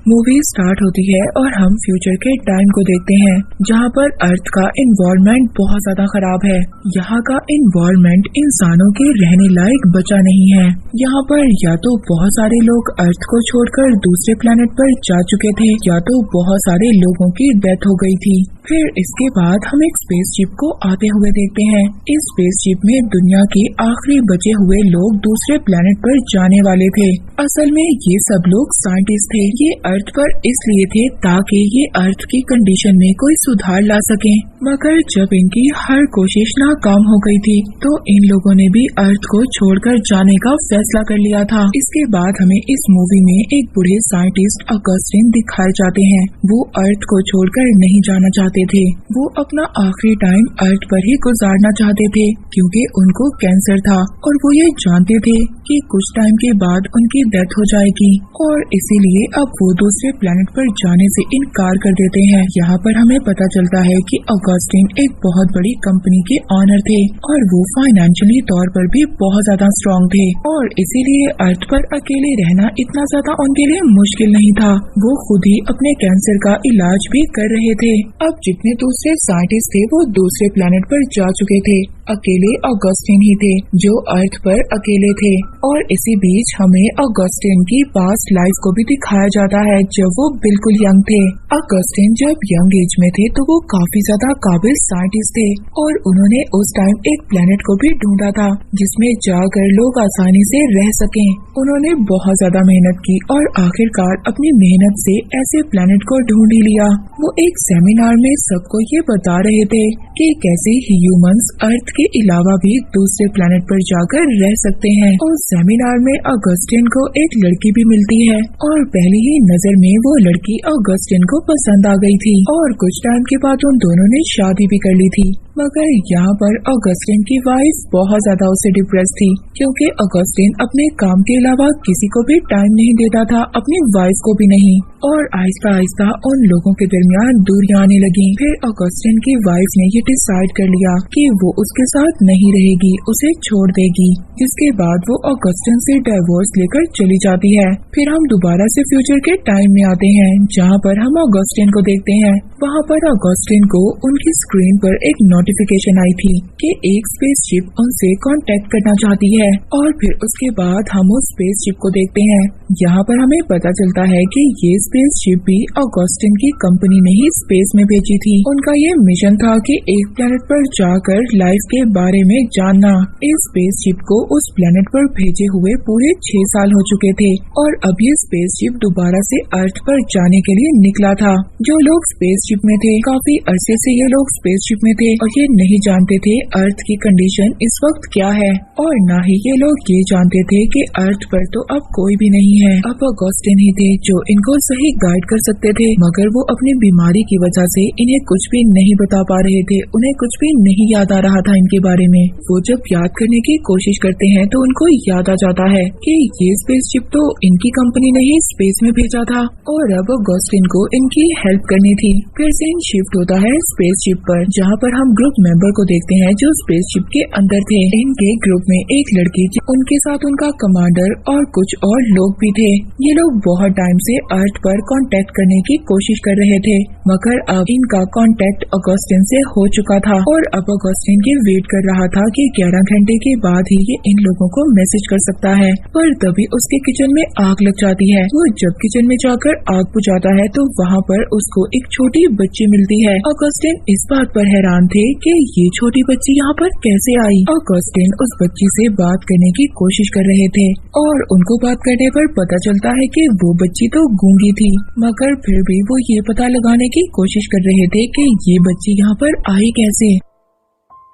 Movie start होती है और हम फ्यूचर के टाइम को देखते हैं, जहाँ पर अर्थ का एनवायरनमेंट बहुत ज्यादा खराब है। यहाँ का एनवायरनमेंट इंसानों के रहने लायक बचा नहीं है। यहाँ पर या तो बहुत सारे लोग अर्थ को छोड़कर दूसरे प्लेनेट पर जा चुके थे, या तो बहुत सारे लोगों की डेथ हो गई थी। फिर इसके बाद हम एक स्पेसशिप को आते हुए देखते हैं। इस स्पेसशिप में दुनिया के आखिरी बचे हुए लोग दूसरे प्लेनेट पर जाने वाले थे। असल में ये सब लोग साइंटिस्ट थे। ये अर्थ पर इसलिए थे ताकि ये अर्थ की कंडीशन में कोई सुधार ला सके, मगर जब इनकी हर कोशिश नाकाम हो गई थी तो इन लोगों ने भी अर्थ को छोड़कर जाने का फैसला कर लिया था। इसके बाद हमें इस मूवी में एक बूढ़े साइंटिस्ट ऑगस्टिन दिखाए जाते हैं। वो अर्थ को छोड़कर नहीं जाना चाहते थे। वो अपना आखिरी टाइम अर्थ पर ही गुजारना चाहते थे, क्योंकि उनको कैंसर था और वो ये जानते थे कि कुछ टाइम के बाद उनकी डेथ हो जाएगी, और इसीलिए अब वो दूसरे प्लेनेट पर जाने से इनकार कर देते हैं। यहाँ पर हमें पता चलता है कि ऑगस्टिन एक बहुत बड़ी कंपनी के ऑनर थे और वो फाइनेंशियली तौर पर भी बहुत ज्यादा स्ट्रॉन्ग थे, और इसीलिए अर्थ पर अकेले रहना इतना ज्यादा उनके लिए मुश्किल नहीं था। वो खुद ही अपने कैंसर का इलाज भी कर रहे थे। अब जितने दूसरे साइंटिस्ट थे वो दूसरे प्लेनेट पर जा चुके थे। अकेले ऑगस्टिन ही थे जो अर्थ पर अकेले थे। और इसी बीच हमें ऑगस्टिन की पास्ट लाइफ को भी दिखाया जाता है जब वो बिल्कुल यंग थे। ऑगस्टिन जब यंग एज में थे तो वो काफी ज्यादा काबिल साइंटिस्ट थे, और उन्होंने उस टाइम एक प्लेनेट को भी ढूंढा था जिसमें जाकर लोग आसानी से रह सकें। उन्होंने बहुत ज्यादा मेहनत की और आखिरकार अपनी मेहनत से ऐसे प्लेनेट को ढूंढ ही लिया। वो एक सेमिनार में सबको ये बता रहे थे कि कैसे ह्यूमंस अर्थ के अलावा भी दूसरे प्लेनेट पर जाकर रह सकते हैं। और सेमिनार में ऑगस्टिन को एक लड़की भी मिलती है, और पहली ही नजर में वो लड़की ऑगस्टिन को पसंद आ गई थी, और कुछ टाइम के बाद उन दोनों ने शादी भी कर ली थी। मगर यहाँ पर ऑगस्टिन की वाइफ बहुत ज्यादा उसे डिप्रेस थी, क्योंकि ऑगस्टिन अपने काम के अलावा किसी को भी टाइम नहीं देता था, अपनी वाइफ को भी नहीं। और आहिस्ता आहिस्ता उन लोगों के दरमियान दूरियां आने लगी। फिर ऑगस्टिन की वाइफ ने ये डिसाइड कर लिया कि वो उसके साथ नहीं रहेगी, उसे छोड़ देगी, जिसके बाद वो ऑगस्टिन से डिवोर्स लेकर चली जाती है। फिर हम दोबारा से फ्यूचर के टाइम में आते हैं, जहाँ पर हम ऑगस्टिन को देखते हैं। वहाँ पर ऑगस्टिन को उनकी स्क्रीन पर एक नोटिफिकेशन आई थी कि एक स्पेसशिप उनसे कांटेक्ट करना चाहती है, और फिर उसके बाद हम उस स्पेसशिप को देखते हैं। यहाँ पर हमें पता चलता है कि ये स्पेसशिप भी ऑगस्टिन की कंपनी ने ही स्पेस में भेजी थी। उनका ये मिशन था कि एक प्लेनेट पर जाकर लाइफ के बारे में जानना। इस स्पेसशिप को उस प्लेनेट पर भेजे हुए पूरे 6 साल हो चुके थे, और अब ये स्पेसशिप दोबारा से अर्थ पर जाने के लिए निकला था। जो लोग स्पेसशिप में थे, काफी अरसे से ये लोग स्पेसशिप में थे और ये नहीं जानते थे अर्थ की कंडीशन इस वक्त क्या है, और न ही ये लोग ये जानते थे कि अर्थ पर तो अब कोई भी नहीं है। अब ऑगस्टिन ही थे जो इनको सही गाइड कर सकते थे, मगर वो अपनी बीमारी की वजह से इन्हें कुछ भी नहीं बता पा रहे थे। उन्हें कुछ भी नहीं याद आ रहा था इनके बारे में। वो जब याद करने की कोशिश करते हैं तो उनको याद आ जाता है कि ये स्पेसशिप तो इनकी कंपनी ने ही स्पेस में भेजा था, और अब ऑगस्टिन को इनकी हेल्प करनी थी। फिर सीन शिफ्ट होता है स्पेसशिप पर, जहाँ पर हम ग्रुप मेंबर को देखते हैं जो स्पेसशिप के अंदर थे। इनके ग्रुप में एक लड़की, उनके साथ उनका कमांडर और कुछ और लोग भी थे। ये लोग बहुत टाइम से अर्थ पर कांटेक्ट करने की कोशिश कर रहे थे, मगर अब इनका कांटेक्ट ऑगस्टिन से हो चुका था, और अब ऑगस्टिन की वेट कर रहा था कि 11 घंटे के बाद ही ये इन लोगों को मैसेज कर सकता है। पर तभी उसके किचन में आग लग जाती है। वो जब किचन में जाकर आग बुझाता है तो वहाँ पर उसको एक छोटी बच्ची मिलती है। ऑगस्टिन इस बात पर हैरान थे कि ये छोटी बच्ची यहाँ पर कैसे आई। ऑगस्टिन उस बच्ची से बात करने की कोशिश कर रहे थे, और उनको बात करने पर पता चलता है कि वो बच्ची तो गूंगी थी, मगर फिर भी वो ये पता लगाने की कोशिश कर रहे थे कि ये बच्ची यहाँ पर आई कैसे।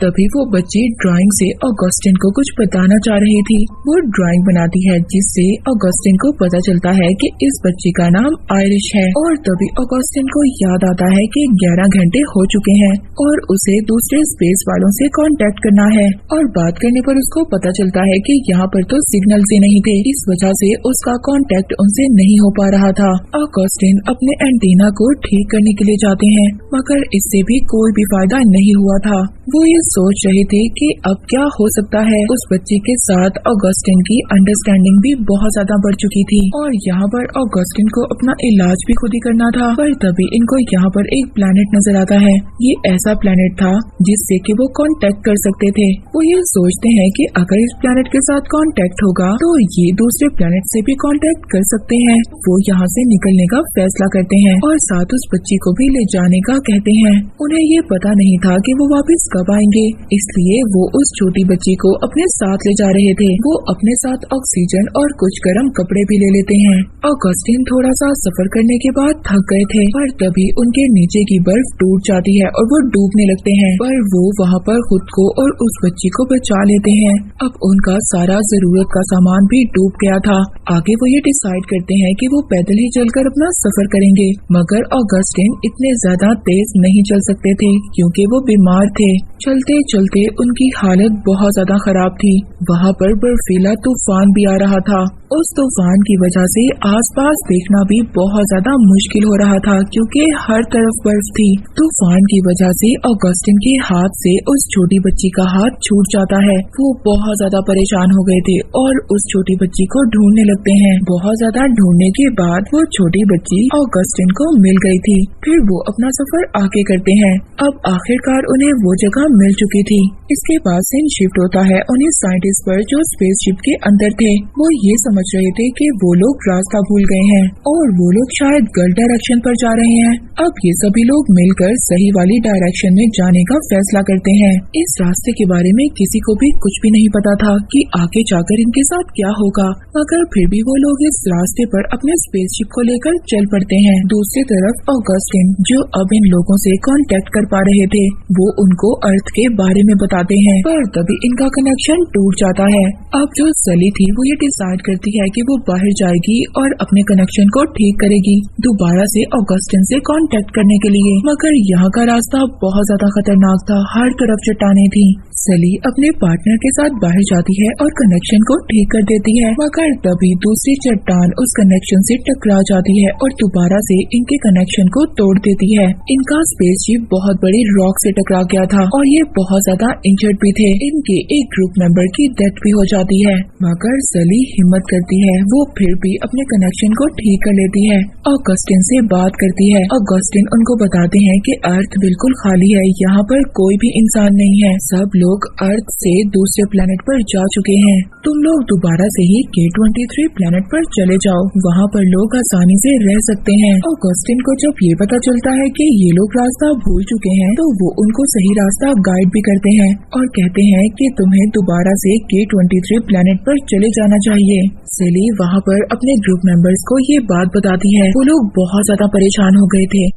तभी वो बच्ची ड्राइंग से ऑगस्टिन को कुछ बताना चाह रही थी। वो ड्राइंग बनाती है जिससे ऑगस्टिन को पता चलता है कि इस बच्ची का नाम आयरिश है, और तभी ऑगस्टिन को याद आता है कि 11 घंटे हो चुके हैं और उसे दूसरे स्पेस वालों से कांटेक्ट करना है। और बात करने पर उसको पता चलता है कि यहाँ पर तो सिग्नल से नहीं थे, इस वजह से उसका कांटेक्ट उनसे नहीं हो पा रहा था। ऑगस्टिन अपने एंटीना को ठीक करने के लिए जाते हैं, मगर इससे भी कोई भी फायदा नहीं हुआ था। वो ये सोच रहे थे कि अब क्या हो सकता है। उस बच्ची के साथ ऑगस्टिन की अंडरस्टैंडिंग भी बहुत ज्यादा बढ़ चुकी थी और यहाँ पर ऑगस्टिन को अपना इलाज भी खुद ही करना था। पर तभी इनको यहाँ पर एक प्लैनेट नजर आता है। ये ऐसा प्लैनेट था जिससे कि वो कांटेक्ट कर सकते थे। वो ये सोचते हैं कि अगर इस प्लैनेट के साथ कांटेक्ट होगा तो ये दूसरे प्लैनेट से भी कांटेक्ट कर सकते हैं। वो यहाँ से निकलने का फैसला करते हैं और साथ उस बच्ची को भी ले जाने का कहते हैं। उन्हें ये पता नहीं था कि वो वापस कब आएंगे, इसलिए वो उस छोटी बच्ची को अपने साथ ले जा रहे थे। वो अपने साथ ऑक्सीजन और कुछ गर्म कपड़े भी ले लेते हैं। ऑगस्टिन थोड़ा सा सफर करने के बाद थक गए थे, पर तभी उनके नीचे की बर्फ टूट जाती है और वो डूबने लगते हैं। पर वो वहाँ पर खुद को और उस बच्ची को बचा लेते हैं। अब उनका सारा जरूरत का सामान भी डूब गया था। आगे वो ये डिसाइड करते हैं कि वो पैदल ही चलकर अपना सफर करेंगे, मगर ऑगस्टिन इतने ज्यादा तेज नहीं चल सकते थे क्योंकि वो बीमार थे। चलते चलते उनकी हालत बहुत ज्यादा खराब थी। वहाँ पर बर्फीला तूफान भी आ रहा था। उस तूफान की वजह से आसपास देखना भी बहुत ज्यादा मुश्किल हो रहा था क्योंकि हर तरफ बर्फ थी। तूफान की वजह से ऑगस्टिन के हाथ से उस छोटी बच्ची का हाथ छूट जाता है। वो बहुत ज्यादा परेशान हो गए थे और उस छोटी बच्ची को ढूंढने लगते हैं। बहुत ज्यादा ढूंढने के बाद वो छोटी बच्ची ऑगस्टिन को मिल गई थी। फिर वो अपना सफर आगे करते हैं। अब आखिरकार उन्हें वो जगह मिल चुकी थी। इसके बाद सीन शिफ्ट होता है उन्हीं साइंटिस्ट पर जो स्पेसशिप के अंदर थे। वो ये समझ रहे थे कि वो लोग रास्ता भूल गए हैं और वो लोग शायद गलत डायरेक्शन पर जा रहे हैं। अब ये सभी लोग मिलकर सही वाली डायरेक्शन में जाने का फैसला करते हैं। इस रास्ते के बारे में किसी को भी कुछ भी नहीं पता था कि आगे जाकर इनके साथ क्या होगा, मगर फिर भी वो लोग इस रास्ते पर अपने स्पेसशिप को लेकर चल पड़ते हैं। दूसरी तरफ ऑगस्टिन, जो अब इन लोगों से कांटेक्ट कर पा रहे थे, वो उनको अर्थ के बारे में बताते हैं। पर तभी इनका कनेक्शन टूट जाता है। अब जो सली थी वो ये डिसाइड करती है कि वो बाहर जाएगी और अपने कनेक्शन को ठीक करेगी दोबारा से ऑगस्टिन से कांटेक्ट करने के लिए। मगर यहाँ का रास्ता बहुत ज्यादा खतरनाक था, हर तरफ चट्टानें थी। सली अपने पार्टनर के साथ बाहर जाती है और कनेक्शन को ठीक कर देती है, मगर तभी दूसरी चट्टान उस कनेक्शन से टकरा जाती है और दोबारा से इनके कनेक्शन को तोड़ देती है। इनका स्पेसशिप बहुत बड़ी रॉक से टकरा गया था और ये बहुत ज्यादा इंजर्ड भी थे। इनके एक ग्रुप मेंबर की डेथ भी हो जाती है, मगर सली हिम्मत करती है। वो फिर भी अपने कनेक्शन को ठीक कर लेती है। ऑगस्टिन से बात करती है। ऑगस्टिन उनको बताते हैं कि अर्थ बिल्कुल खाली है, यहाँ पर कोई भी इंसान नहीं है। सब लोग अर्थ से दूसरे प्लेनेट पर जा चुके हैं। तुम लोग दोबारा से ही K23 प्लेनेट पर चले जाओ, वहाँ पर लोग आसानी से रह सकते हैं। ऑगस्टिन को जब ये पता चलता है कि ये लोग रास्ता भूल चुके हैं, तो वो उनको सही रास्ता गाइड भी करते हैं और कहते हैं कि तुम्हें दोबारा से K23 प्लेनेट पर चले जाना चाहिए। सली वहाँ पर अपने ग्रुप मेंबर्स को ये बात बताती है। वो लोग बहुत ज्यादा परेशान हो गए थे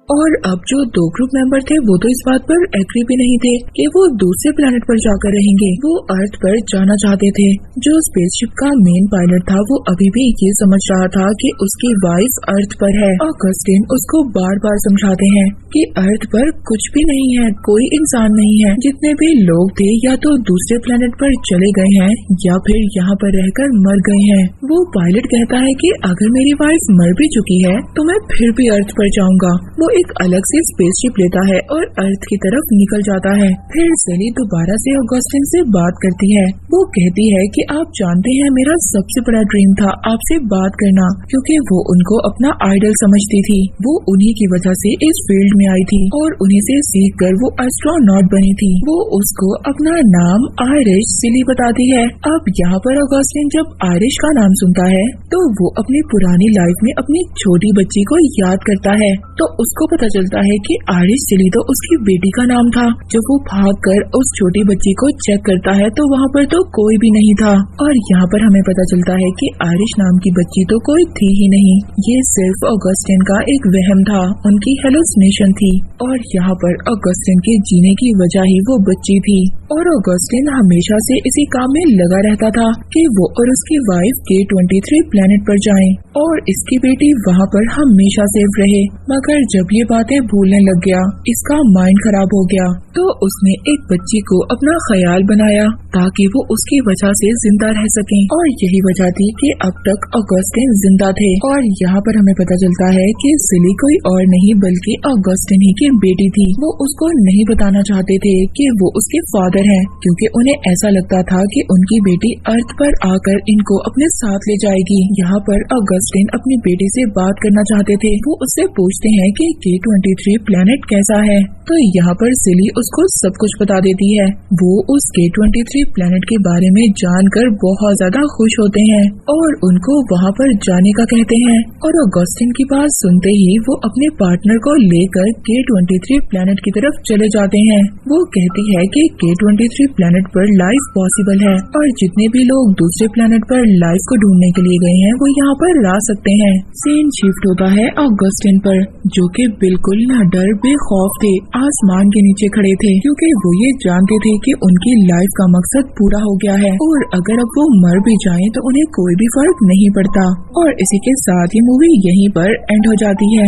और अब जो दो ग्रुप मेंबर थे वो तो इस बात पर एग्री भी नहीं थे कि वो दूसरे प्लेनेट पर जाकर रहेंगे। वो अर्थ पर जाना चाहते थे। जो स्पेसशिप का मेन पायलट था वो अभी भी ये समझ रहा था कि उसकी वाइफ अर्थ पर है। ऑगस्टिन उसको बार बार समझाते हैं कि अर्थ पर कुछ भी नहीं है, कोई इंसान नहीं है। जितने भी लोग थे या तो दूसरे प्लेनेट पर चले गए हैं या फिर यहाँ पर रहकर मर गए हैं। वो पायलट कहता है कि अगर मेरी वाइफ मर भी चुकी है तो मैं फिर भी अर्थ पर जाऊंगा। वो एक अलग से स्पेसशिप लेता है और अर्थ की तरफ निकल जाता है। फिर सली दोबारा से ऑगस्टिन से बात करती है। वो कहती है कि आप जानते हैं मेरा सबसे बड़ा ड्रीम था आपसे बात करना, क्योंकि वो उनको अपना आइडल समझती थी। वो उन्हीं की वजह से इस फील्ड में आई थी और उन्हीं से सीख कर वो एस्ट्रोनॉट बनी थी। वो उसको अपना नाम आयरिश सिली बताती है। अब यहाँ पर ऑगस्टिन जब आयरिश का नाम सुनता है तो वो अपनी पुरानी लाइफ में अपनी छोटी बच्ची को याद करता है। तो उसको पता चलता है कि आयरिश सिली तो उसकी बेटी का नाम था। जब वो भागकर उस छोटी बच्ची को चेक करता है तो वहाँ पर तो कोई भी नहीं था और यहाँ पर हमें पता चलता है कि आयरिश नाम की बच्ची तो कोई थी ही नहीं। ये सिर्फ ऑगस्टिन का एक वहम था, उनकी हेलुसिनेशन थी और यहाँ पर ऑगस्टिन के जीने की वजह ही वो बच्ची थी। और ऑगस्टिन हमेशा से इसी काम में लगा रहता था कि वो और उसकी वाइफ K23 प्लेनेट पर जाएं और इसकी बेटी वहाँ पर हमेशा सेफ रहे। मगर जब ये बातें भूलने लग गया, इसका माइंड खराब हो गया। तो उसने एक बच्ची को अपना ख्याल बनाया ताकि वो उसकी वजह से जिंदा रह सके, और यही वजह थी कि अब तक ऑगस्टिन जिंदा थे। और यहाँ पर हमें पता चलता है कि सिली कोई और नहीं बल्कि ऑगस्टिन ही की बेटी थी। वो उसको नहीं बताना चाहते थे कि वो उसके फादर हैं, क्योंकि उन्हें ऐसा लगता था कि उनकी बेटी अर्थ पर आकर इनको अपने साथ ले जाएगी। यहाँ पर ऑगस्टिन अपनी बेटी से बात करना चाहते थे। वो उससे पूछते हैं कि K23 प्लेनेट कैसा है, तो यहाँ पर सिली उसको सब कुछ बता देती है। वो उस K23 प्लेनेट के बारे में जानकर बहुत ज्यादा खुश होते हैं और उनको वहाँ पर जाने का कहते हैं। और ऑगस्टिन की बात सुनते ही वो अपने पार्टनर को लेकर K23 प्लेनेट की तरफ चले जाते हैं। वो कहती है कि K23 प्लेनेट पर लाइफ पॉसिबल है और जितने भी लोग दूसरे प्लेनेट पर लाइफ को ढूंढने के लिए गए हैं वो यहाँ पर ला सकते हैं। सीन शिफ्ट होता है ऑगस्टिन पर, जो कि बिल्कुल न डर बेखौफ थे, आसमान के नीचे खड़े थे, क्योंकि वो ये जानते थे कि उनकी लाइफ का मकसद पूरा हो गया है और अगर अब वो मर भी जाएं तो उन्हें कोई भी फर्क नहीं पड़ता। और इसी के साथ ये मूवी यहीं पर एंड हो जाती है।